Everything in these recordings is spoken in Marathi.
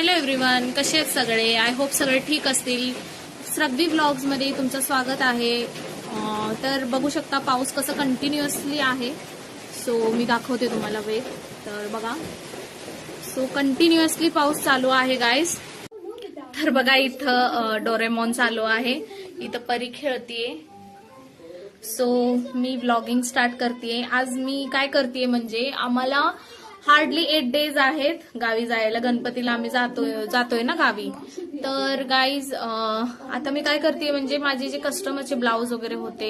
हॅलो एव्हरीवन, कसे आहेत सगळे? आय होप सगळे ठीक असतील. श्रद्धी व्लॉग्समध्ये तुमचं स्वागत आहे. तर बघू शकता पाऊस कसं कंटिन्युअसली आहे. सो मी दाखवते तुम्हाला वेग. तर बघा, सो कंटिन्युअसली पाऊस चालू आहे गाईज. तर बघा इथं डोरेमॉन चालू आहे, इथं परी खेळतीये. सो मी व्लॉगिंग स्टार्ट करतेय. आज मी काय करतेय म्हणजे आम्हाला हार्डली 8 डेज आहेत गावी जायला. गणपतीला आम्ही जातोय ना गावी. तर गाईज आता मी काय करते म्हणजे माझे जे कस्टमरचे ब्लाऊज वगैरे होते,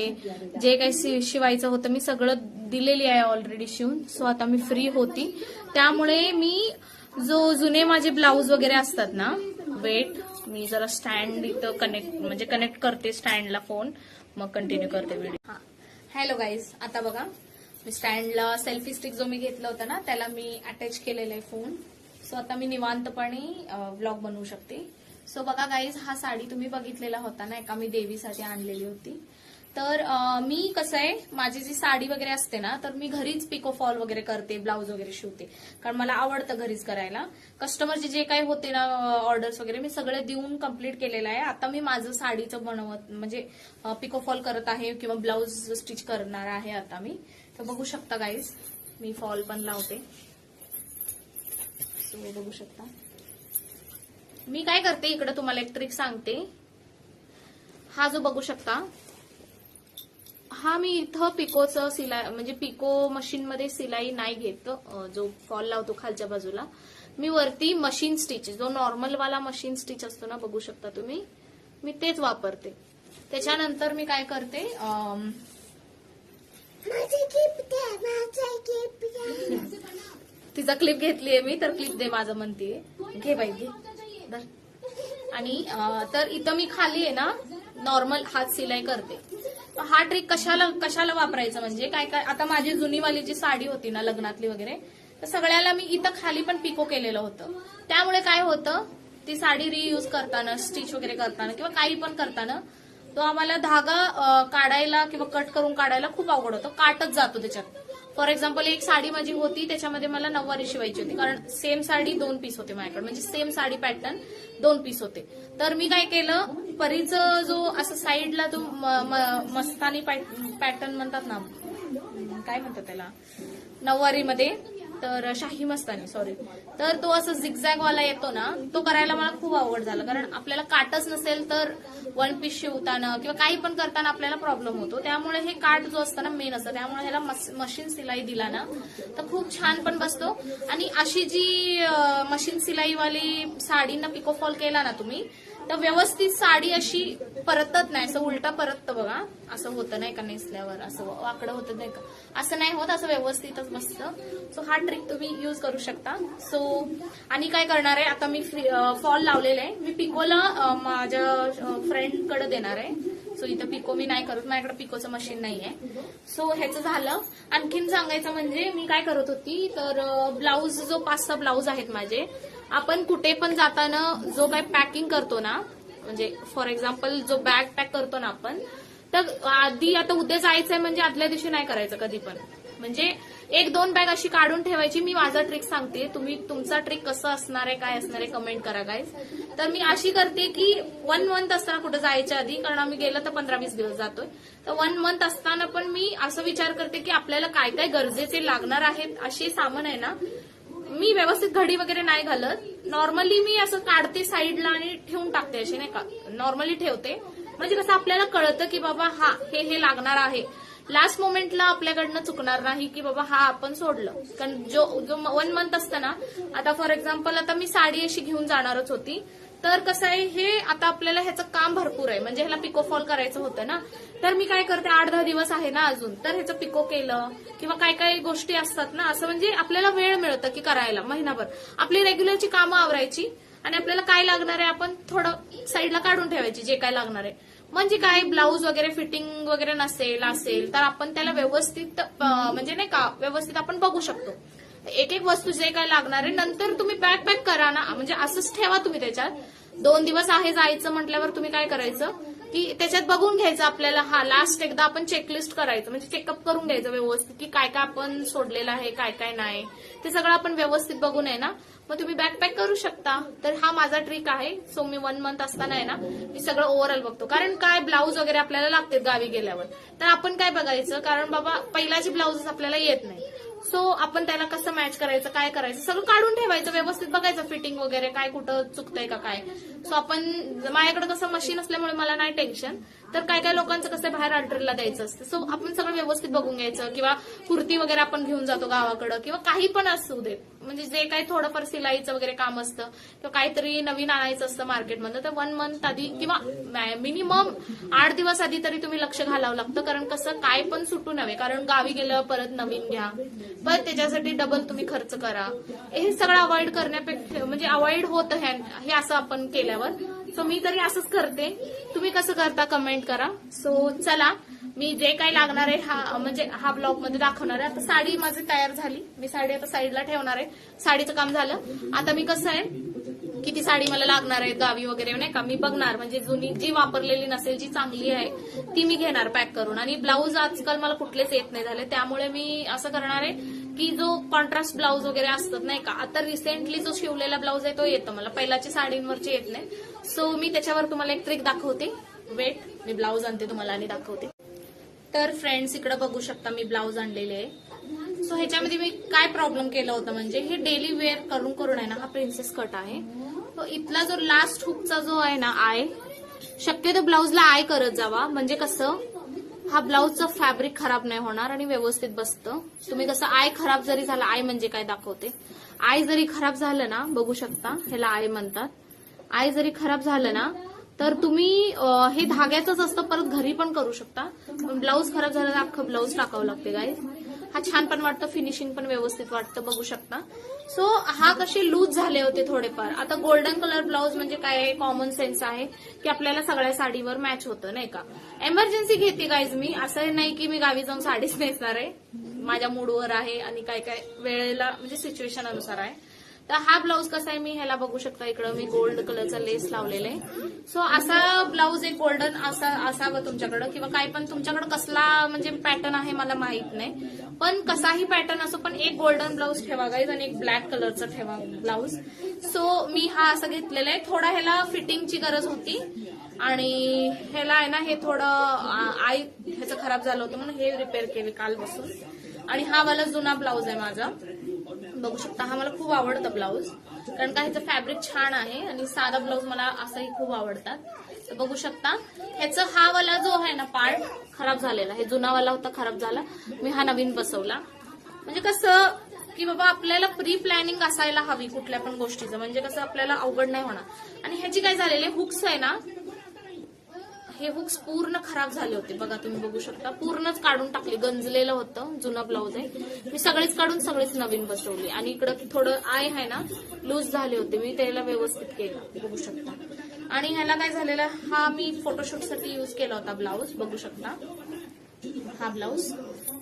जे काही शिवायचं होतं, मी सगळं दिलेली आहे ऑलरेडी शिवून. सो आता मी फ्री होती, त्यामुळे मी जुने माझे ब्लाऊज वगैरे असतात ना, वेट मी जरा स्टँड इथं कनेक्ट करते स्टँडला फोन, मग कंटिन्यू करते व्हिडिओ. हॅलो गाईज, आता बघा मी स्टँडला सेल्फी स्टिक जो मी घेतला होता ना त्याला मी अटॅच केलेला आहे फोन. सो आता मी निवांतपणे व्लॉग बनवू शकते. सो बघा गाईज, हा साडी तुम्ही बघितलेला होता ना, एका मी देवीसाठी आणलेली होती. तर मी कसं आहे, माझी जी साडी वगैरे असते ना, तर मी घरीच पिको फॉल वगैरे करते, ब्लाऊज वगैरे शिवते, कारण मला आवडतं घरीच करायला. कस्टमरचे जे काही होते ना ऑर्डर्स वगैरे मी सगळे देऊन कम्प्लीट केलेलं आहे. आता मी माझं साडीचं बनवत म्हणजे पिको फॉल करत आहे किंवा ब्लाऊज स्टिच करणार आहे आता मी. तर बघू शकता गाईज, मी फॉल पण लावते. सो बघू शकता मी काय करते. इकडे तुम्हाला एक ट्रिक सांगते. हा जो बघू शकता, हा मी इथं पिकोचं सिलाई म्हणजे पिको मशीन मध्ये सिलाई नाही घेत. जो फॉल लावतो खालच्या बाजूला, मी वरती मशीन स्टिच, जो नॉर्मल वाला मशीन स्टिच असतो ना, बघू शकता तुम्ही, मी तेच वापरते. त्याच्यानंतर मी काय करते, तिचा क्लिप घेतलीये मी, तर क्लिप दे माझं म्हणतीये. घे बाई घे. आणि तर इथं मी खाली आहे ना नॉर्मल हात सिलाई करते. हा ट्रिक कशाला वापरायचं म्हणजे काय काय, आता माझी जुनीवाली जी साडी होती ना लग्नातली वगैरे, तर सगळ्याला मी इथं खाली पण पिको केलेलं होतं. त्यामुळे काय होतं, ती साडी रियूज करताना, स्टिच वगैरे करताना किंवा काही पण करताना, तो आम्हाला धागा काढायला किंवा कट करून काढायला खूप अवघड होतं, काटच जातो त्याच्यात. फॉर एक्झाम्पल एक साडी माझी होती, त्याच्यामध्ये मला 9वारी शिवायची होती, कारण सेम साडी 2 पीस होते माझ्याकडे, म्हणजे सेम साडी पॅटर्न 2 पीस होते. तर मी काय केलं, परीचं जो असं साईडला जो मस्तानी पॅटर्न म्हणतात ना, काय म्हणतात त्याला 9वारीमध्ये, तर शाही मस्तानी, सॉरी, तर तो असं झिगझॅग वाला येतो ना, तो करायला मला खूप अवघड झालं, कारण आपल्याला काटच नसेल तर 1 पीस शिवताना किंवा काही पण करताना आपल्याला प्रॉब्लेम होतो. त्यामुळे हे काट जो असतं ना मेन असतं, त्यामुळे ह्याला मशीन सिलाई दिला ना तर खूप छान पण बसतो. आणि अशी जी मशीन सिलाईवाली साडींना पिको फॉल केला ना तुम्ही, तर व्यवस्थित साडी अशी परतत नाही, असं उलटा परततं बघा, असं होतं नाही का, नेसल्यावर असं वाकडं होतं नाही का, असं नाही होत, असं व्यवस्थितच बसतं. सो हा ट्रिक तुम्ही युज करू शकता. सो आणि काय करणार आहे, आता मी फॉल लावलेला आहे, मी पिकोला माझ्या फ्रेंडकडे देणार आहे. सो इथं पिको मी नाही करत, माझ्याकडे पिकोचं मशीन नाहीये. सो ह्याचं झालं. आणखीन सांगायचं म्हणजे मी काय करत होती, तर ब्लाऊज जो 5-6 ब्लाऊज आहेत माझे, आपण कुठे पण जाताना जो काही पॅकिंग करतो ना, म्हणजे फॉर एक्झाम्पल जो बॅग पॅक करतो ना आपण, तर आधी आता उद्या जायचंय म्हणजे आदल्या दिवशी नाही करायचं कधी पण, म्हणजे 1-2 बॅग अशी काढून ठेवायची. मी माझा ट्रिक सांगते, तुम्ही तुमचा ट्रिक कसं असणार आहे, काय असणार आहे, कमेंट करा गाईज. तर मी अशी करते की 1 मंथ असताना कुठं जायच्या आधी, कारण आम्ही गेलं तर 15-20 दिवस जातोय, तर 1 मंथ असताना पण मी असं विचार करते की आपल्याला काय काय गरजेचे लागणार आहेत असे सामान आहे ना, मी व्यवस्थित घडी वगैरे नाही घालत, नॉर्मली मी असं काढते साईडला आणि ठेवून टाकते, असे नाही का, नॉर्मली ठेवते, म्हणजे कसं आपल्याला कळतं की बाबा हा हे लागणार आहे. लास्ट मोमेंटला आपल्याकडनं चुकणार नाही की बाबा हा आपण सोडलं. कारण जो 1 मंथ असतं ना, आता फॉर एक्झाम्पल आता मी साडी अशी घेऊन जाणारच होती, तर कसं आहे, हे आता आपल्याला ह्याचं काम भरपूर आहे, म्हणजे ह्याला पिको फॉल करायचं होतं ना, तर मी काय करते, 8-10 दिवस आहे ना अजून, तर ह्याचं पिको केलं किंवा काय काय गोष्टी असतात ना, असं म्हणजे आपल्याला वेळ मिळतं की करायला. महिनाभर आपली रेग्युलरची कामं आवरायची आणि आपल्याला काय लागणार आहे आपण थोडं साईडला काढून ठेवायची, जे काय लागणार आहे. म्हणजे काय, ब्लाऊज वगैरे फिटिंग वगैरे असेल तर आपण त्याला व्यवस्थित म्हणजे नाही का, व्यवस्थित आपण बघू शकतो. एक वस्तू जे काय लागणार आहे, नंतर तुम्ही बॅग पॅक करा ना, म्हणजे असंच ठेवा तुम्ही त्याच्यात. 2 दिवस आहे जायचं म्हटल्यावर तुम्ही काय करायचं की त्याच्यात बघून घ्यायचं आपल्याला, हा लास्ट एकदा आपण चेकलिस्ट करायचं, म्हणजे चेकअप करून घ्यायचं व्यवस्थित की काय काय आपण सोडलेलं आहे, काय काय नाही, ते सगळं आपण व्यवस्थित बघून आहे ना मग तुम्ही बॅकपॅक करू शकता. तर हा माझा ट्रिक आहे. सो मी 1 मंथ असताना आहे ना मी सगळं ओव्हरऑल बघतो. कारण काय ब्लाऊज वगैरे आपल्याला लागते गावी गेल्यावर, तर आपण काय बघायचं, कारण बाबा पहिलाची ब्लाऊज आपल्याला येत नाही. सो आपण त्याला कसं मॅच करायचं, काय करायचं सगळं काढून ठेवायचं, व्यवस्थित बघायचं फिटिंग वगैरे काय कुठं चुकतंय का काय. सो आपण माझ्याकडे कसं मशीन असल्यामुळे मला नाही टेन्शन. तर काय काय लोकांचं कसं बाहेर अल्टरला द्यायचं असतं. सो आपण सगळं व्यवस्थित बघून घ्यायचं. किंवा कुर्ती वगैरे आपण घेऊन जातो गावाकडं किंवा काही पण असू दे, म्हणजे जे काही थोडंफार सिलाईचं वगैरे काम असतं किंवा काहीतरी नवीन आणायचं असतं मार्केटमधनं, तर 1 मंथ आधी किंवा मिनिमम 8 दिवस आधी तरी तुम्ही लक्ष घालावं लागतं. कारण कसं काय पण सुटू नये, कारण गावी गेलं परत नवीन घ्या, पण त्याच्यासाठी डबल तुम्ही खर्च करा. हे सगळं अवॉइड करण्यापेक्षा म्हणजे अवॉइड होतं हे असं आपण केल्यावर. सो मी तरी असंच करते. तुम्ही कसं करता कमेंट करा. सो चला, मी जे काही लागणार आहे म्हणजे हा ब्लॉग मध्ये दाखवणार आहे. आता साडी माझी तयार झाली, मी साडी आता साईडला ठेवणार आहे. साडीचं काम झालं. आता मी कसं आहे, किती साडी मला लागणार आहे गावी वगैरे नाही का मी बघणार, म्हणजे जुनी जी वापरलेली नसेल, जी चांगली आहे ती मी घेणार पॅक करून. आणि ब्लाऊज आजकाल मला कुठलेच येत नाही झाले, त्यामुळे मी असं करणार आहे की जो कॉन्ट्रास्ट ब्लाऊज वगैरे असतात नाही का, आता रिसेंटली जो शिवलेला ब्लाऊज आहे तो येतो मला, पहिल्याची साडींवरचे येत नाही. सो मी त्याच्यावर तुम्हाला एक ट्रिक दाखवते. वेट, मी ब्लाऊज आणते तुम्हाला आणि दाखवते. तर फ्रेंड्स इकडे बघू शकता मी ब्लाऊज आणलेले आहे. सो ह्याच्यामध्ये मी काय प्रॉब्लेम केला होता, म्हणजे हे डेली वेअर करून आहे ना, हा प्रिन्सेस कट आहे. तो इथला जो लास्ट हुकचा जो आहे ना आय, शक्यतो ब्लाऊजला आय करत जावा, म्हणजे कसं हा ब्लाऊजचं फॅब्रिक खराब नाही होणार आणि व्यवस्थित बसतं. तुम्ही कसं आय खराब जरी झाला, आय म्हणजे काय दाखवते, आय जरी खराब झालं ना, बघू शकता ह्याला आय म्हणतात. आय जरी खराब झालं ना तर तुम्ही हे धाग्याचंच असतं, परत घरी पण करू शकता. पण ब्लाऊज खराब झालं तर अख्खं ब्लाऊज टाकावं लागते गाईज. हा छान पण वाटतं, फिनिशिंग पण व्यवस्थित वाटतं, बघू शकता. सो हा कसे लूज झाले होते थोडेफार. आता गोल्डन कलर ब्लाऊज म्हणजे काय, कॉमन सेन्स आहे की आपल्याला सगळ्या साडीवर मॅच होतं नाही का. एमर्जन्सी घेते गाईज मी, असं नाही की मी गावी जाऊन साडीच नेसणार आहे, माझ्या मूडवर आहे आणि काय काय वेळेला म्हणजे सिच्युएशन अनुसार आहे. तर हा ब्लाऊज कसा आहे, मी ह्याला बघू शकता इकडं मी गोल्ड कलरचा लेस लावलेला आहे. सो असा ब्लाऊज एक गोल्डन असावं तुमच्याकडं, किंवा काय पण तुमच्याकडे कसला म्हणजे पॅटर्न आहे मला माहित नाही, पण कसाही पॅटर्न असो, पण एक गोल्डन ब्लाऊज ठेवा गाईज आणि एक ब्लॅक कलरचा ठेवा ब्लाऊज. सो मी हा असं घेतलेला आहे. थोडा ह्याला फिटिंगची गरज होती आणि ह्याला आहे ना हे थोडं ह्याचं खराब झालं होतं म्हणून हे रिपेअर केले काल बसून. आणि हा वाला जुना ब्लाऊज आहे माझा, बघू शकता. हा मला खूप आवडतं ब्लाऊज, कारण का ह्याचं फॅब्रिक छान आहे आणि साधा ब्लाऊज मला असंही खूप आवडतात. तर बघू शकता ह्याचं हा वाला जो आहे ना पार्ट खराब झालेला, हे जुना वाला होता खराब झाला, मी हा नवीन बसवला. म्हणजे कसं की बाबा आपल्याला प्री प्लॅनिंग असायला हवी कुठल्या पण गोष्टीचं, म्हणजे कसं आपल्याला अवघड नाही होणार. आणि ह्याची काय झालेले हुक्स आहे ना, हे हुक्स पूर्ण खराब झाले होते, बघा तुम्ही बघू शकता, पूर्णच काढून टाकले, गंजलेलं होतं. जुना ब्लाऊज आहे, मी सगळीच काढून सगळीच नवीन बसवली. आणि इकडं थोडं आय आहे ना लूज झाले होते, मी त्याला व्यवस्थित केलं, बघू शकता. आणि ह्याला काय झालेलं, हा मी फोटोशूटसाठी युज केला होता ब्लाऊज, बघू शकता हा ब्लाऊज.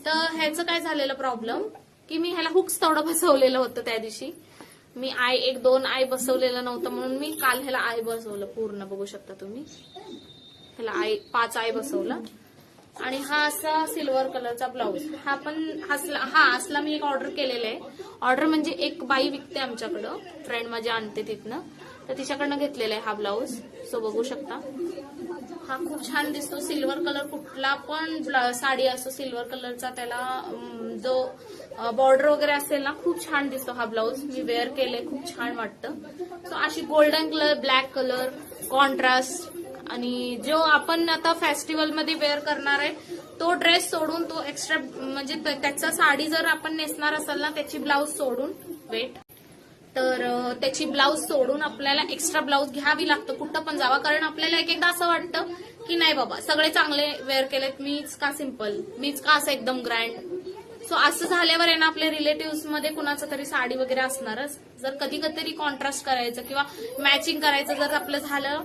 तर ह्याचं काय झालेलं प्रॉब्लेम की मी ह्याला हुक्स तेवढं बसवलेलं होतं त्या दिवशी, मी आय 1-2 आय बसवलेलं नव्हतं म्हणून मी काल ह्याला आय बसवलं पूर्ण, बघू शकता तुम्ही. ह्याला 5 आय बसवला. आणि हा असा सिल्वर कलरचा ब्लाऊज, हा पण असला मी एक ऑर्डर केलेला आहे. ऑर्डर म्हणजे एक बाई विकते आमच्याकडं, फ्रेंड माझी आणते तिथनं, तर तिच्याकडनं घेतलेला आहे हा ब्लाऊज. सो बघू शकता हा खूप छान दिसतो. सिल्वर कलर कुठला पण साडी असो सिल्वर कलरचा, त्याला जो बॉर्डर वगैरे असेल ना खूप छान दिसतो हा ब्लाऊज. मी वेअर केले, खूप छान वाटतं. सो अशी golden colour, black colour contrast, आणि जो आपण आता फेस्टिवलमध्ये वेअर करणार आहे तो ड्रेस सोडून, तो एक्स्ट्रा म्हणजे त्याचा साडी जर आपण नेसणार असेल ना त्याची ब्लाऊज सोडून, वेट, तर त्याची ब्लाऊज सोडून आपल्याला एक्स्ट्रा ब्लाऊज घ्यावी लागतं कुठं पण जावा. कारण आपल्याला एक एकदा असं वाटतं की नाही बाबा सगळे चांगले वेअर केलेत, मीच का सिम्पल, मीच का असं एकदम ग्रँड. सो असं झाल्यावर आहे ना आपल्या रिलेटिव्ह मध्ये कुणाचं तरी साडी वगैरे असणारच. जर कधी कधीतरी कॉन्ट्रास्ट करायचं किंवा मॅचिंग करायचं जर आपलं झालं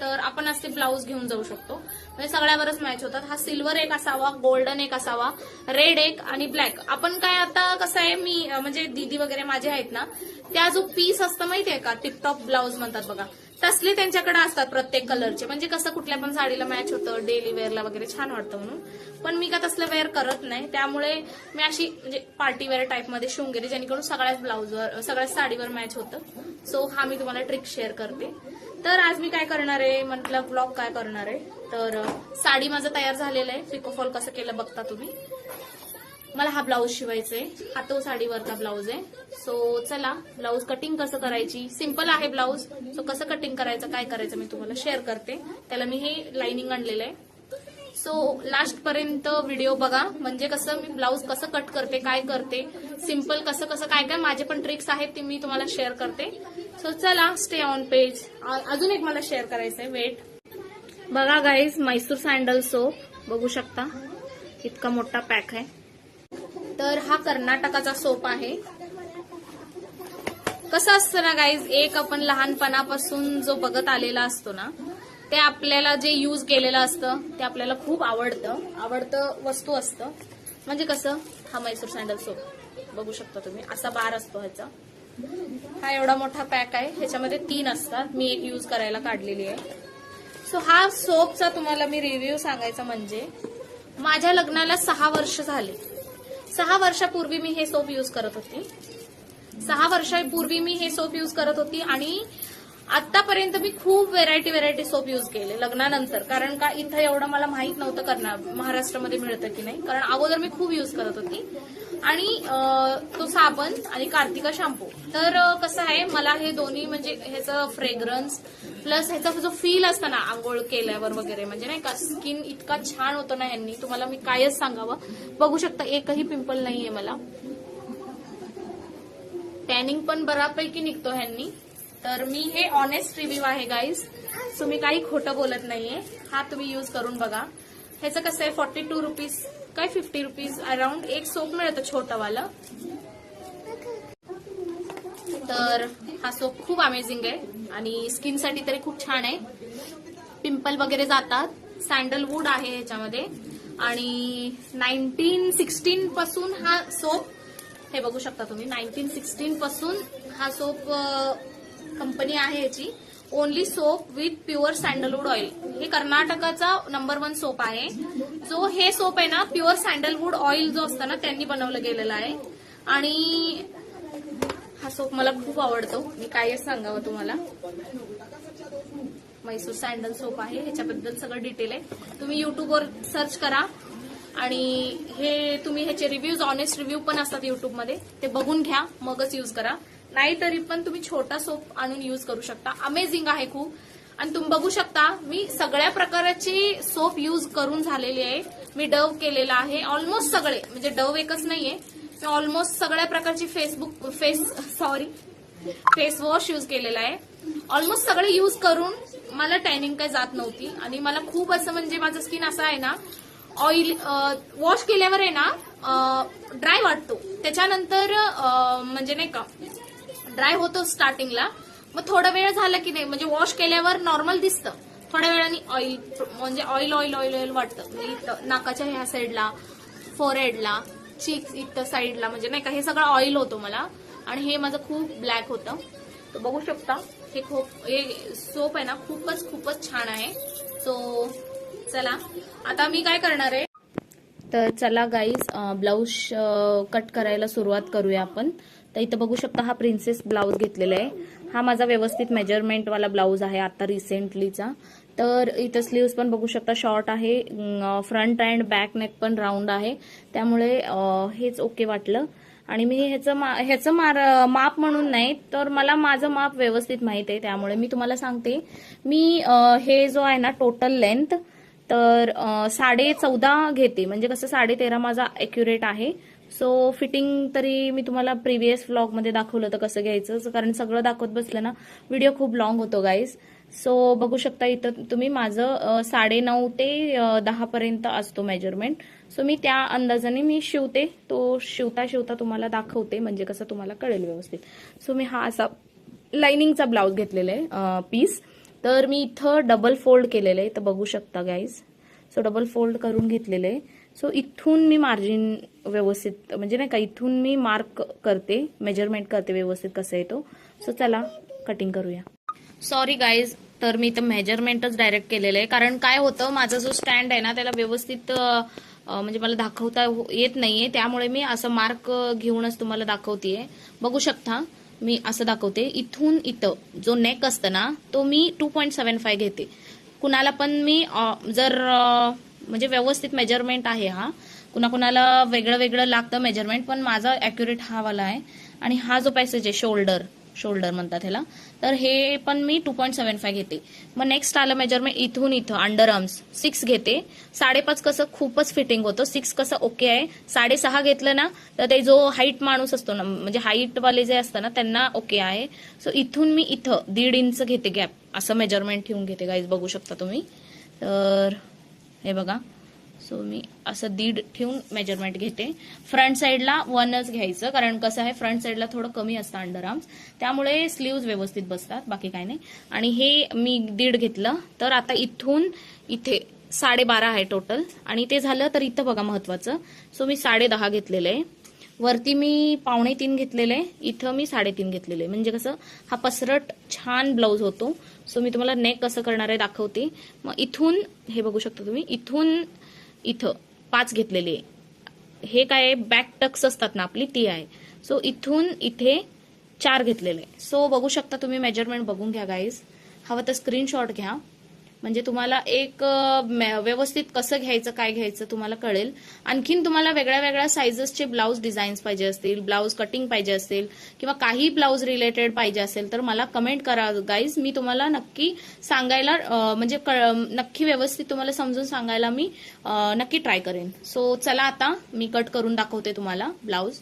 तर आपण असे ब्लाऊज घेऊन जाऊ शकतो, म्हणजे सगळ्यावरच मॅच होतात. हा सिल्वर एक असावा, गोल्डन एक असावा, रेड एक आणि ब्लॅक. आपण काय आता कसं आहे, मी म्हणजे दीदी वगैरे माझे आहेत ना, त्या जो पीस असतं माहितीये का, टिपटॉप ब्लाऊज म्हणतात बघा, तसले त्यांच्याकडे असतात प्रत्येक कलरचे. म्हणजे कसं कुठल्या पण साडीला मॅच होतं, डेली वेअरला वगैरे छान वाटतं म्हणून. पण मी का तसलं वेअर करत नाही, त्यामुळे मी अशी म्हणजे पार्टी वेअर टाईप मध्ये शिवून गेले, जेणेकरून सगळ्याच ब्लाऊजवर सगळ्याच साडीवर मॅच होतं. सो हा मी तुम्हाला ट्रिक शेअर करते. तर आज मी काय करणार आहे म्हटलं, ब्लॉग काय करणार आहे, तर साडी माझं तयार झालेलं आहे. पिकोफॉल कसं केलं बघता तुम्ही. मला हा ब्लाऊज शिवायचा आहे, हा तो साडीवरचा ब्लाऊज आहे. सो चला, ब्लाऊज कटिंग कसं करायची, सिंपल आहे ब्लाऊज. सो कसं कटिंग करायचं, काय करायचं मी तुम्हाला शेअर करते. त्याला मी हे लाइनिंग आणलेलं आहे. सो लास्ट पर्यंत व्हिडिओ बघा, म्हणजे कसं मी ब्लाऊज कसं कट करते, काय करते, सिंपल कसं कसं काय काय माझे पण ट्रिक्स आहेत ते मी तुम्हाला शेअर करते. सो चला, स्टे ऑन पेज. अजून एक मला शेअर करायचं आहे, वेट. बघा गाईज, म्हैसूर सँडल सोप बघू शकता, इतका मोठा पॅक आहे. तर हा कर्नाटकाचा सोप आहे. कसं असतं ना गाईज, एक आपण लहानपणापासून जो बघत आलेला असतो ना, ते आपल्याला जे यूज केलेलं असतं ते आपल्याला खूप आवडतं वस्तू असतं. म्हणजे कसं, हा म्हैसूर सँडल सोप बघू शकता तुम्ही, असा बार असतो ह्याचा. हा एवढा मोठा पॅक आहे, ह्याच्यामध्ये 3 असतात, मी एक यूज करायला काढलेली आहे. सो हा सोपचा तुम्हाला मी रिव्ह्यू सांगायचा म्हणजे, माझ्या लग्नाला 6 वर्ष झाले. 6 वर्षापूर्वी मी हे सोप यूज करत होती. 6 वर्षापूर्वी मी हे सोप यूज करत होती आणि आतापर्यंत मी खूप व्हेरायटी सोप यूज केले लग्नानंतर. कारण का इथं एवढं मला माहित नव्हतं महाराष्ट्रामध्ये मिळतं की नाही, कारण अगोदर मी खूप यूज करत होती. आणि तो साबण आणि कार्तिका शॅम्पू. तर कसं आहे, मला हे दोन्ही म्हणजे ह्याचं फ्रेग्रन्स प्लस ह्याचा जो फील असतं ना आंघोळ केल्यावर वगैरे, म्हणजे नाही का, स्किन इतका छान होतं ना ह्यांनी, तुम्हाला मी कायच सांगावं. बघू शकता, एकही पिंपल नाहीये मला. टॅनिंग पण बऱ्यापैकी निघतो ह्यांनी. तर मी हे ऑनेस्ट रिव्ह्यू आहे गाईज, सो मी काही खोटं बोलत नाहीये. हा तुम्ही यूज करून बघा. ह्याचं कसं आहे, 42 रुपीज काय 50 रुपीज अराउंड एक सोप मिळतं छोटंवालं. तर हा सोप खूप अमेझिंग आहे आणि स्किनसाठी तरी खूप छान आहे. पिंपल वगैरे जातात. सँडलवूड आहे ह्याच्यामध्ये आणि 1916 पासून हा सोप, हे बघू शकता तुम्ही, 1916 पासून हा सोप कंपनी आहे याची. Only soap with pure sandalwood oil. हे कर्नाटकाचा नंबर 1 सोप आहे. जो हे सोप आहे ना, प्युअर सँडलवूड ऑइल जो असतं ना, त्यांनी बनवलं गेलेलं आहे. आणि हा सोप मला खूप आवडतो, मी कायच सांगावं तुम्हाला. म्हैसूर सँडल सोप आहे, ह्याच्याबद्दल सगळं डिटेल आहे. तुम्ही युट्यूबवर सर्च करा आणि हे तुम्ही ह्याचे रिव्ह्यूज, ऑनेस्ट रिव्ह्यू पण असतात युट्यूबमध्ये, ते बघून घ्या, मगच यूज करा. नाहीतरी पण तुम्ही छोटा सोप आणून यूज करू शकता. अमेझिंग आहे खूप. आणि तुम्ही बघू शकता, मी सगळ्या प्रकारचे सोप यूज करून झालेले आहे. मी डव केलेला आहे ऑलमोस्ट सगळे, म्हणजे डव एकच नाहीये, मी ऑलमोस्ट सगळ्या प्रकारची फेस वॉश यूज केलेला आहे. ऑलमोस्ट सगळे यूज करून मला टॅनिंग काही जात नव्हती. आणि मला खूप असं म्हणजे माझं स्किन असं आहे ना, ऑइल वॉश केल्यावर आहे ना ड्राय वाटतो. त्याच्यानंतर म्हणजे नाही का, ड्राय होतो स्टार्टिंगला, मग थोडा वेळ झाला की नाही, म्हणजे वॉश केल्यावर नॉर्मल दिसतं, थोड्या वेळाने ऑइल म्हणजे ऑइल वाटतं. म्हणजे नाकाच्या ह्या साईडला, फोरहेडला, चीक्स इथं साईडला, म्हणजे नाही का, हे सगळं ऑइल होतं मला. आणि हे माझं खूप ब्लॅक होतं. तर बघू शकता, हे सोप आहे ना, खूपच छान आहे. सो चला, आता मी काय करणार आहे, तर चला गाईज, ब्लाऊज कट करायला सुरुवात करूया आपण. तर इथं बघू शकता, हा प्रिन्सेस ब्लाऊज घेतलेला आहे. हा माझा व्यवस्थित मेजरमेंटवाला ब्लाऊज आहे आता रिसेंटलीचा. तर इथं स्लीव्स पण बघू शकता शॉर्ट आहे, फ्रंट अँड बॅक नेक पण राऊंड आहे, त्यामुळे हेच ओके वाटलं. आणि मी ह्याचं माप म्हणून नाही, तर मला माझं माप व्यवस्थित माहित आहे, त्यामुळे मी तुम्हाला सांगते. मी हे जो आहे ना टोटल लेंथ, तर 14.5 घेते, म्हणजे कसं 13.5 माझा अॅक्युरेट आहे. सो फिटिंग तरी मी तुम्हाला प्रिव्हियस व्लॉगमध्ये दाखवलं तर कसं घ्यायचं, कारण सगळं दाखवत बसलं ना व्हिडिओ खूप लॉंग होतो गाईज. सो बघू शकता इथं तुम्ही, माझं 9.5 ते 10 पर्यंत असतो मेजरमेंट. सो मी त्या अंदाजाने मी शिवते, तो शिवता तुम्हाला दाखवते, म्हणजे कसं तुम्हाला कळेल व्यवस्थित. सो मी हा असा लाइनिंगचा ब्लाऊज घेतलेला आहे पीस. तर मी इथं डबल फोल्ड केलेलं आहे, तर बघू शकता गाईज. सो डबल फोल्ड करून घेतलेलं आहे. सो इथून मी मार्जिन व्यवस्थित म्हणजे नाही का इथून मी मार्क करते, मेजरमेंट करते व्यवस्थित कसं आहे तो. सो चला कटिंग करूया. सॉरी गाईज, तर मी इथं मेजरमेंटच डायरेक्ट केलेलं आहे, कारण काय होतं माझा जो स्टँड आहे ना त्याला व्यवस्थित म्हणजे मला दाखवता येत नाहीये, त्यामुळे मी असं मार्क घेऊनच तुम्हाला दाखवतेय. बघू शकता मी असं दाखवते. इथून इथं जो नेक असतं ना तो मी 2.75 घेते. कुणाला पण मी जर म्हणजे व्यवस्थित मेजरमेंट आहे हा, कुणाला वेगळं वेगळं लागतं मेजरमेंट, पण माझा ॲक्युरेट हा वाला आहे. आणि हा जो पॅसेज आहे शोल्डर म्हणतात ह्याला, तर हे पण मी 2.75 घेते. मग नेक्स्ट आलं मेजरमेंट इथून इथं अंडर आर्म्स 6 घेते. 5.5 कसं खूपच फिटिंग होतं, 6 कसं ओके आहे. 6.5 घेतलं ना तर ते जो हाईट माणूस असतो ना, म्हणजे हाईट वाले जे असतं ना त्यांना ओके आहे. सो इथून मी इथं 1.5 इंच घेते गॅप, असं मेजरमेंट ठेवून घेते गाईज. बघू शकता तुम्ही. तर हे बघा, सो मी असं 1.5 ठेवून मेजरमेंट घेते. फ्रंट साईडला 1च घ्यायचं, कारण कसं आहे फ्रंट साईडला थोडं कमी असतं अंडर आर्म्स, त्यामुळे स्लीव्ज व्यवस्थित बसतात, बाकी काय नाही. आणि हे मी 1.5 घेतलं. तर आता इथून इथे 12.5 आहे टोटल. आणि ते झालं तर इथं बघा महत्वाचं, सो मी 10.5 घेतलेलं आहे. वरती मी 2.25 घेतलेलं आहे, इथं मी 3.5 घेतलेलं आहे. म्हणजे कसं हा पसरट छान ब्लाऊज होतो. सो मी तुम्हाला नेक कसं करणार आहे दाखवते. मग इथून हे बघू शकता तुम्ही, इथून इथं 5 घेतलेले आहे. हे काय बॅक टक्स असतात ना आपली, ती आहे. सो इथून इथे 4 घेतलेले आहे. सो बघू शकता तुम्ही, मेजरमेंट बघून घ्या गाईज. हवं तर स्क्रीनशॉट घ्या, म्हणजे तुम्हाला एक व्यवस्थित कसं घ्यायचं काय घ्यायचं तुम्हाला कळेल. आणखीन तुम्हाला वेगळ्या वेगळ्या साईजेसचे ब्लाऊज डिझाईन्स पाहिजे असतील, ब्लाऊज कटिंग पाहिजे असेल, किंवा काही ब्लाऊज रिलेटेड पाहिजे असेल तर मला कमेंट करा गाईज. मी तुम्हाला नक्की सांगायला म्हणजे नक्की व्यवस्थित तुम्हाला समजून सांगायला मी नक्की ट्राय करेन. सो चला आता मी कट करून दाखवते तुम्हाला ब्लाऊज.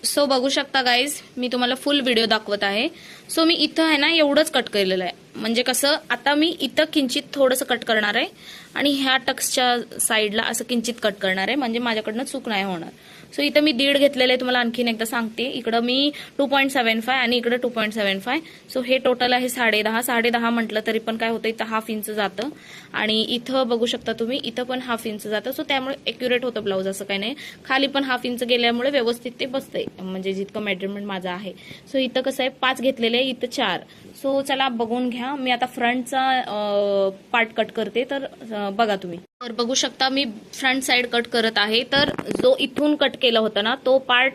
सो बघू शकता गाईज, मी तुम्हाला फुल व्हिडिओ दाखवत आहे. सो मी इथं आहे ना एवढंच कट केलेलं आहे. म्हणजे कसं आता मी इथं किंचित थोडंसं कट करणार आहे आणि ह्या टक्सच्या साईडला असं किंचित कट करणार आहे, म्हणजे माझ्याकडनं चूक नाही होणार. सो इथं मी 1.5 घेतलेलं आहे, तुम्हाला आणखीन एकदा सांगते. इकडं मी 2.75 आणि इकडं 2.75. सो हे टोटल आहे 10.5 म्हटलं तरी पण काय होतं, इथं ½ इंच जातं. आणि इथं बघू शकता तुम्ही, इथं पण ½ इंच जातं. सो त्यामुळे एक्युरेट होतं ब्लाऊज, असं काही नाही. खाली पण ½ इंच गेल्यामुळे व्यवस्थित ते बसतंय, म्हणजे जितकं मेजरमेंट माझं आहे. सो इथं कसं आहे 5 घेतलेले आहे, इथं 4. सो चला बघून घ्या. मी आता फ्रंटचा पार्ट कट करते, तर बघा तुम्ही. तर बघू शकता मी फ्रंट साइड कट करत आहे. तर जो इथून कट केला होता ना तो पार्ट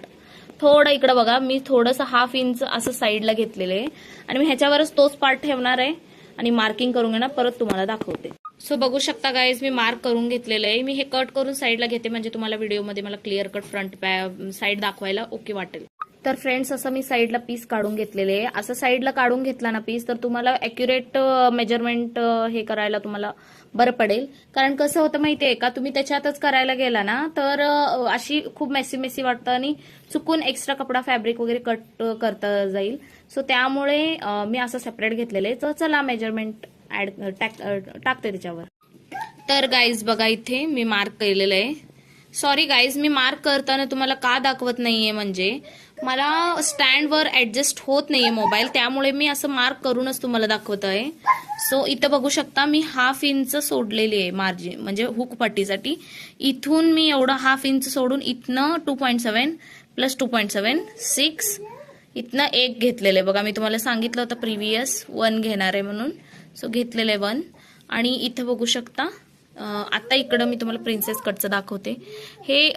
थोडा इकडे बघा, मी थोडंसं ½ इंच असं साईडला घेतलेलं आहे आणि मी ह्याच्यावरच तोच पार्ट ठेवणार आहे आणि मार्किंग करून घेणार, परत तुम्हाला दाखवते. सो बघू शकता गाईज, मी मार्क करून घेतलेलं आहे. मी हे कट करून साईडला घेते, म्हणजे तुम्हाला व्हिडिओमध्ये मला क्लिअर कट फ्रंट साईड दाखवायला ओके वाटेल. तर फ्रेंड्स, असं मी साईडला पीस काढून घेतलेले आहे. असं साईडला काढून घेतला ना पीस, तर तुम्हाला ॲक्युरेट मेजरमेंट हे करायला तुम्हाला बरं पडेल. कारण कसं होतं माहितीये का, तुम्ही त्याच्यातच करायला गेला ना तर अशी खूप मेसी वाटतं आणि चुकून एक्स्ट्रा कपडा फॅब्रिक वगैरे कट करता जाईल. सो त्यामुळे मी असं सेपरेट घेतलेलं आहे. तर चला मेजरमेंट टाकते त्याच्यावर. तर गाईज बघा, इथे मी मार्क केलेलं आहे. सॉरी गाईज, मी मार्क करताना तुम्हाला का दाखवत नाहीये, म्हणजे मला स्टँडवर ऍडजस्ट होत नाहीये मोबाईल, त्यामुळे मी असं मार्क करूनच तुम्हाला दाखवत आहे. सो इथं बघू शकता मी ½ इंच सोडलेली आहे मार्जिन, म्हणजे हुक पट्टीसाठी. इथून मी एवढं ½ इंच सोडून इथनं 2.7 प्लस 2.7 6 इथनं 1 घेतलेलं आहे. बघा मी तुम्हाला सांगितलं होतं प्रिव्हियस 1 घेणार आहे म्हणून. सो घेतलेलं आहे 1. आणि इथं बघू शकता आता इकडं मी तुम्हाला प्रिन्सेस कटचं दाखवते. हे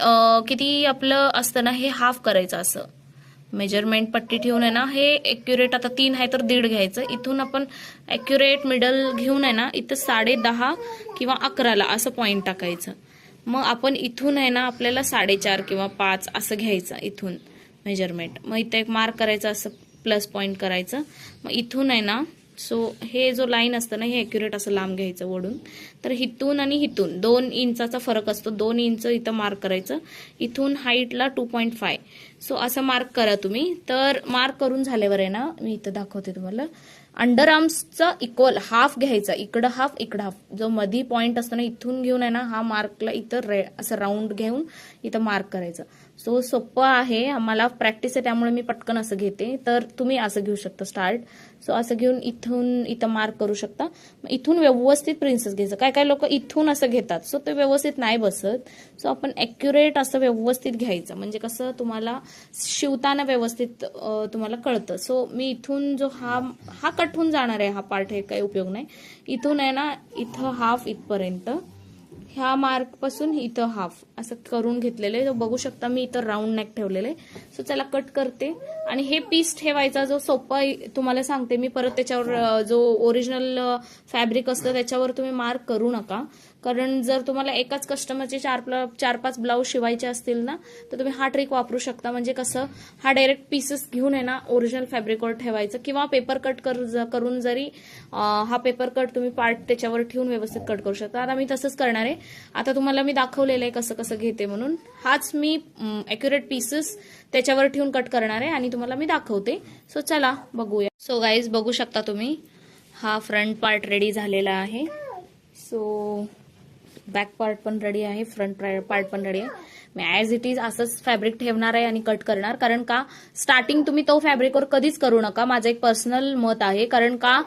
किती आपलं असतं ना, हे हाफ करायचं असं मेजरमेंट पट्टी ठेवून आहे ना. हे एक्युरेट आता 3 आहे तर 1.5 घ्यायचं. इथून आपण एक्युरेट मिडल घेऊन आहे ना, इथं 10.5 किंवा 11ला असं पॉईंट टाकायचं. मग आपण इथून आहे ना आपल्याला 4.5 किंवा 5 असं घ्यायचं इथून मेजरमेंट. मग इथं एक मार्क करायचं, असं प्लस पॉईंट करायचं. मग इथून आहे ना, सो हे जो लाईन असतं ना, हे एक्युरेट असं लांब घ्यायचं वडून. तर हिथून आणि हिथून 2 इंचाचा फरक असतो. 2 इंच इथं मार्क करायचं. इथून हाईटला 2.5. सो असं मार्क करा तुम्ही. तर मार्क करून झाल्यावर आहे ना, मी इथं दाखवते तुम्हाला. अंडर आर्म्सचा इक्वल हाफ घ्यायचा, इकडं हाफ इकडं हाफ, जो मधी पॉइंट असतो ना इथून घेऊन आहे ना हा मार्कला इथं असं राऊंड घेऊन इथं मार्क करायचं. सो सोपं आहे, आम्हाला प्रॅक्टिस आहे त्यामुळे मी पटकन असं घेते. तर तुम्ही असं घेऊ शकता स्टार्ट. सो असं घेऊन इथून इथं मार्क करू शकता. इथून व्यवस्थित प्रिन्सेस घ्यायचं. काय काय लोक इथून असं घेतात, सो ते व्यवस्थित नाही बसत. सो आपण ॲक्युरेट असं व्यवस्थित घ्यायचं, म्हणजे कसं तुम्हाला शिवताना व्यवस्थित तुम्हाला कळतं. सो मी इथून जो हा कट होऊन जाणार आहे हा पार्ट, हे काही उपयोग नाही. इथून आहे ना इथं हाफ इथपर्यंत, ह्या मार्क पासून इथं हाफ असं करून घेतलेले. बघू शकता मी इथं राऊंड नेक ठेवलेले. सो चला कट करते. आणि हे पीस ठेवायचा जो सोपा तुम्हाला सांगते मी परत, त्याच्यावर जो ओरिजिनल फॅब्रिक असतं त्याच्यावर तुम्ही मार्क करू नका. कारण जर तुम्हाला एकाच कस्टमरचे 4-5 ब्लाऊज शिवायचे असतील ना, तर तुम्ही हा ट्रिक वापरू शकता. म्हणजे कसं, हा डायरेक्ट पीसेस घेऊन आहे ना ओरिजिनल फॅब्रिकवर ठेवायचं, किंवा पेपर कट करून जरी हा पेपर कट तुम्ही पार्ट त्याच्यावर ठेवून व्यवस्थित कट करू शकता. आता मी तसंच करणार आहे. आता तुम्हाला मी दाखवलेलं आहे कसं कसं घेते म्हणून. हाच मी ॲक्युरेट पीसेस त्याच्यावर ठेवून कट करणार आहे आणि तुम्हाला मी दाखवते. सो चला बघूया. सो गाईज बघू शकता तुम्ही, हा फ्रंट पार्ट रेडी झालेला आहे. सो बॅक पार्ट पण रेडी आहे, फ्रंट पार्ट पण रेडी आहे. मी ॲज इट इज असंच फॅब्रिक ठेवणार आहे आणि कट करणार. कारण का स्टार्टिंग तुम्ही तो फॅब्रिकवर कधीच करू नका, माझं एक पर्सनल मत आहे. कारण का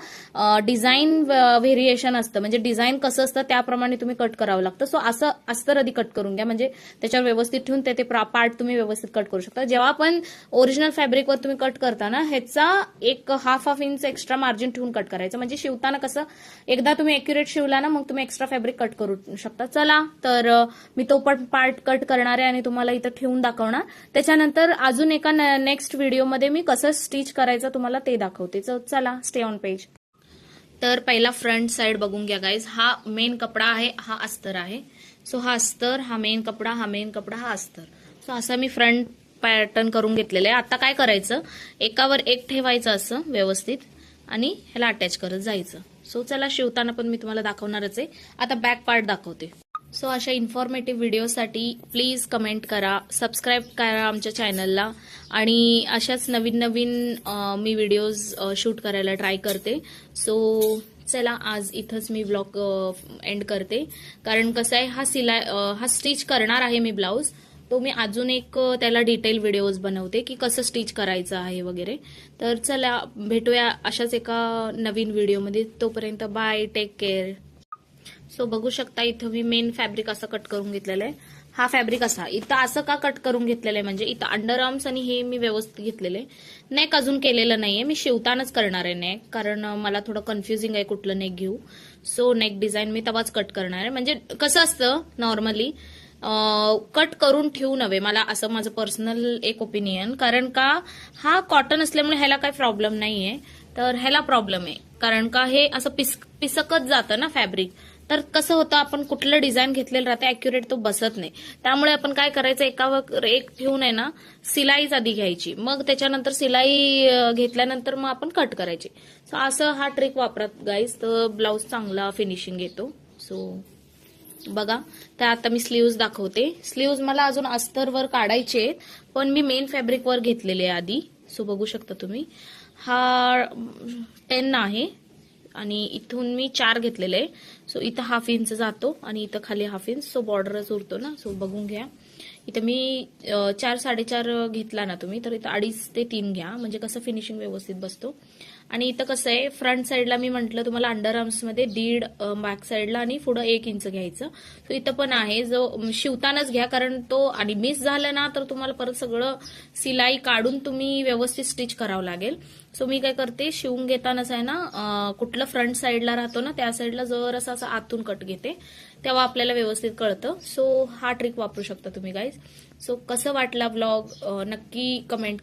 डिझाईन व्हेरिएशन असतं, म्हणजे डिझाईन कसं असतं त्याप्रमाणे तुम्ही कट करावं लागतं. सो असं अस्तर आधी कट करून घ्या, म्हणजे त्याच्यावर व्यवस्थित ठेवून ते पार्ट तुम्ही व्यवस्थित कट करू शकता. जेव्हा पण ओरिजिनल फॅब्रिकवर तुम्ही कट करता ना, ह्याचा एक हाफ इंच एक्स्ट्रा मार्जिन ठेवून कट करायचं. म्हणजे शिवताना कसं एकदा तुम्ही ॲक्युरेट शिवला ना, मग तुम्ही एक्स्ट्रा फॅब्रिक कट करू शकता. चला तर मी तो पण पार्ट कट करणार आहे आणि तुम्हाला इथं ठेवून दाखवणार. त्याच्यानंतर अजून एका नेक्स्ट व्हिडिओमध्ये मी कसं स्टिच करायचं तुम्हाला ते दाखवते. चला स्टे ऑन पेज. तर पहिला फ्रंट साइड बघून घ्या गाईज. हा मेन कपडा आहे, हा अस्तर आहे. सो हा अस्तर, हा मेन कपडा, हा मेन कपडा, हा अस्तर. सो असं मी फ्रंट पॅटर्न करून घेतलेलं आहे. आता काय करायचं, एकावर एक ठेवायचं असं व्यवस्थित आणि ह्याला अटॅच करत जायचं. सो चला शिवताना पण मी तुम्हाला दाखवणारच आहे. आता बॅक पार्ट दाखवते. सो अशा इन्फॉर्मेटिव्ह व्हिडिओसाठी प्लीज कमेंट करा, सबस्क्राईब करा आमच्या चॅनलला, आणि अशाच नवीन नवीन मी व्हिडिओज शूट करायला ट्राय करते. सो चला आज इथंच मी ब्लॉग एंड करते. कारण कसं आहे, हा स्टिच करणार आहे मी ब्लाऊज, तो मी अजून एक त्याला डिटेल व्हिडिओज बनवते की कसं स्टिच करायचं आहे वगैरे. तर चला भेटूया अशाच एका नवीन व्हिडिओमध्ये. तोपर्यंत बाय, टेक केअर. सो बघू शकता इथं मी मेन फॅब्रिक असं कट करून घेतलेलं आहे. हा फॅब्रिक असा इथं असं का कट करून घेतलेलं आहे, म्हणजे इथं अंडर आर्म्स आणि हे मी व्यवस्थित घेतलेलं आहे. नेक अजून केलेलं नाहीये, मी शिवतानाच करणार आहे नेक, कारण मला थोडं कन्फ्युजिंग आहे कुठलं नेक घेऊ. सो नेक डिझाईन मी तेव्हाच कट करणार आहे. म्हणजे कसं असतं नॉर्मली कट करून ठेवू नये, मला असं माझं पर्सनल एक ओपिनियन. कारण का हा कॉटन असल्यामुळे ह्याला काही प्रॉब्लेम नाहीये, तर ह्याला प्रॉब्लेम आहे. कारण का हे असं पिसकत जातं ना फॅब्रिक, तर कसं होतं आपण कुठलं डिझाईन घेतलेलं राहते ॲक्युरेट तो बसत नाही. त्यामुळे आपण काय करायचं, एकावर एक ठेवून आहे ना सिलाईच आधी घ्यायची, मग त्याच्यानंतर सिलाई घेतल्यानंतर मग आपण कट करायची. सो असं हा ट्रिक वापरत गाईज, तर ब्लाऊज चांगला फिनिशिंग येतो. सो बघा, तर आता मी स्लीव्ज दाखवते. स्लीव्ज मला अजून अस्तरवर काढायचे, पण मी मेन फॅब्रिकवर घेतलेले आधी. सो बघू शकता तुम्ही, हा 10 आहे आणि इथून मी 4 घेतलेले आहे. सो इथं हाफ इंच जातो आणि इथं खाली हाफ इंच, सो बॉर्डरच उरतो ना. सो बघून घ्या, इथं मी 4-4.5 घेतला ना तुम्ही, तर इथं 2.5 ते 3 घ्या, म्हणजे कसं फिनिशिंग व्यवस्थित बसतो. आणि इथं कसं आहे, फ्रंट साईडला मी म्हटलं तुम्हाला अंडर आर्म्समध्ये 1.5, बॅक साईडला आणि पुढं 1 इंच घ्यायचं. सो इथं पण आहे, जो शिवतानाच घ्या, कारण तो आणि मिस झालं ना तर तुम्हाला परत सगळं सिलाई काढून तुम्ही व्यवस्थित स्टिच करावं लागेल. सो मी काय करते, शिवून घेतानाच आहे ना कुठलं फ्रंट साईडला राहतो ना त्या साईडला जर असं आतून कट घेते, तेव्हा आपल्याला व्यवस्थित कळतं. सो हा ट्रिक वापरू शकता तुम्ही गाईज. सो कसं वाटला व्लॉग नक्की कमेंट